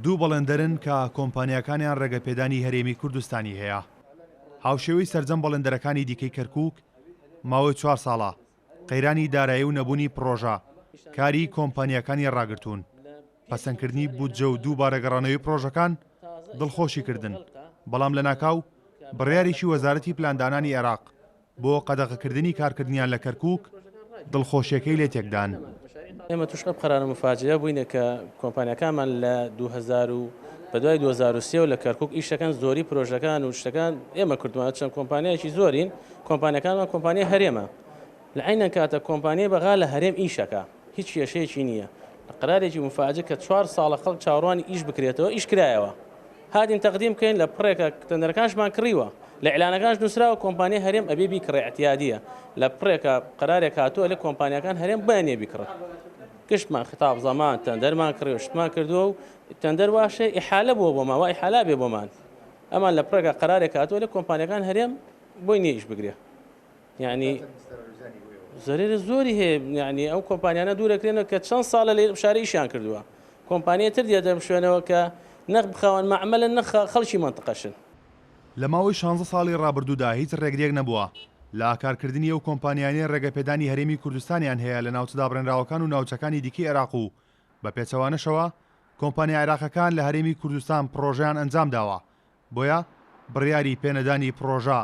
دوو بەڵێندەرن کە کۆمپانیاکانیان ڕێگەپێدانی هەرێمی کوردستانی هەیە. هاوشێوەی سەرجەم بەڵێندەرەکانی دیکەی کەرکووک ماوەی 4 ساڵە قەیرانی دارایی و نەبوونی پرۆژە کاری کۆمپانیاکانی ڕاگرتوون. پەسەندکردنی بودجە و دووبارە گەڕانەوەی پرۆژەکان دڵخۆشی کردن، بەڵام لە ناکاو بڕیاریشی وەزارەتی پلاندانانی عێراق بۆ قەدەغەکردنی کارکردنیان لە کەرکووک دڵخۆشیەکەی لێ تێکدان. ئێمە توش قەرارە مفاجئە بووینە کە کۆمپانیەکانمان لە 2000 و بەدوای 2023 و لە کەرکووک ئیشەکان زۆری پرۆژەکان و شتەکان ئێمە کردووە چەند کۆمپانیایکی زۆرین کۆمپانیەکانمان کۆمپانیای هەرێمە لە عینە کاتە کۆمپانیای بەغا لە هەرێم ئیشەکە هیچ کێشەیەکی نییە. لە قەرارێکی مفاجئ کە 4 ساڵە خەڵک چاوەڕوانی ئیش بکرێتەوە ئیش کرایەوە هاتین تەقدیم بکەین لە پڕێکە تەندەرەکانشمان کڕیوە لە ئیعلانەکانش نووسراوە کۆمپانیای هەرێم ئەبێ بیکڕێ احتیادیە لە پڕێکە قەرارێک هاتووە لە کۆمپانیەکان هەرێم بەیانێ بیکڕێت. گشتمان خطاب زەمان تەندەرمان کڕی و شتمان کردووە و تەندەر واشە ئیحالە بووە بۆمان وا ئیحالا بێ بۆمان ئەمان لە پڕێکە قەرارێک هاتووە لە کۆمپانیەکان هەرێم بۆی نییە ئیش بگرێ. یعنی زەرێرە زۆری هەیە، یعنی ئەو کۆمپانیانە دوورەکرێنەوە کە چەند ساڵە لە شارە ئیشیان کردووە. کۆمپانیە تر دیە دەم شوێنەوە کە نەخ بخەون معمەلە نەخ خەڵکی منتقەشن. لە ماوەی 16 ساڵی ڕابردوودا هیچ ڕێگرێک نەبووە لە کارکردنی ئەو کۆمپانیانەی ڕێگەپێدانی هەرێمی کوردستانیان هەیە لە ناوچەدا بڕێنراوەکان و ناوچەکانی دیکەی عێراق و بە پێچەوانەشەوە کۆمپانیا عێراقەکان لە هەرێمی کوردستان پرۆژەیان ئەنجام داوە. بۆیە بڕیاری پێنەدانی پرۆژە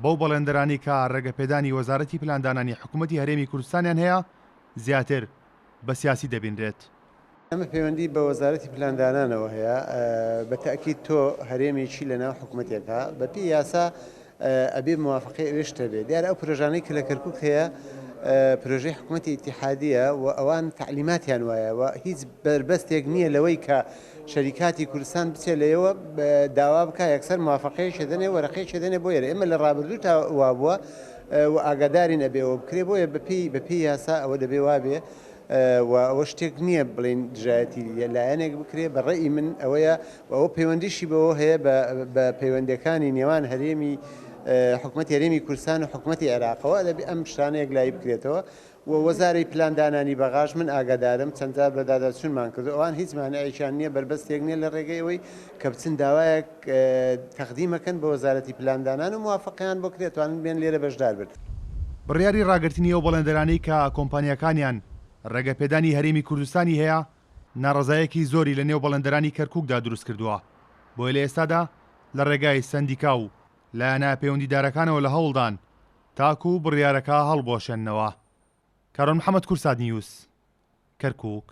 بەو بەڵێندەرانی کە ڕێگەپێدانی وەزارەتی پلاندانانی حکوومەتی هەرێمی کوردستانیان هەیە زیاتر بە سیاسی دەبینرێت. ئەمە پەیوەندی بە وەزارەتی پلاندانانەوە هەیە بە تاکید تۆ هەرێمێکی لەناو حکوومەتێکە بە پێی یاسا ئەبێ موافقەی ئێشتە بێت. دیارە ئەو پرۆژانەی کە لە کەرکووک هەیە پرۆژەی حکوومەتی ئیتیحادیە و ئەوان تعلیماتیان وایە و هیچ بربەستێک نییە لەوەی کە شەریکاتی کوردستان بچێت لەوە داوا بکە یەکسەر موافقەی شدنێ وەرەقەی شدنێ بۆ یێرە ئێمە لە ڕابردوو تا وا بووە و ئاگادارین ئەبێەوە بکرێ بۆیە بەپی یاسا ئەوە دەبێ وابێ و ئەوە شتێک نییە بڵین دژایەتی لایەنێک بکرێ. بەڕێی من ئەوەیە ئەوە پەیوەندیشی بەوە هەیە بە پەیوەندەکانی نێوان هەرێمی حکوومەتی هەرێمی کوردستان و حکوومەتی عێراقەوە دەبێ ئەم شتانەیەک لای بکرێتەوە و وەزارەی پلاندانانی بەغاش من ئاگادارم چەندجار بە داداچوونمان کردو ئەوان هیچ مانعیشان نییە بربەستێک نییە لە ڕێگەی ئەوەی کە بچن داوایەک تەقدیمەکەن بە وەزارەتی پلاندانان و موافقەیان بۆ کرێتوانن بێن لێرە بەشدار بێت. بڕیاری ڕاگررتنی ئەو بەڵێندەرانەی کە کۆمپانیەکانیان ڕێگەپێدانی هەرێمی کوردستانی هەیە ناڕزایەکی زۆری لە نێو بەڵێندەرانی کەرکووکدا دروست کردووە. بۆی لە ئێستادا لە ڕێگای سەندیکا و لایەنە پەیوەندیدارەکانەوە لە هەوڵدان تاکو و بڕیارەکە هەڵبۆشێننەوە. کارۆن محەممەد کورساد نیوس کەرکووک.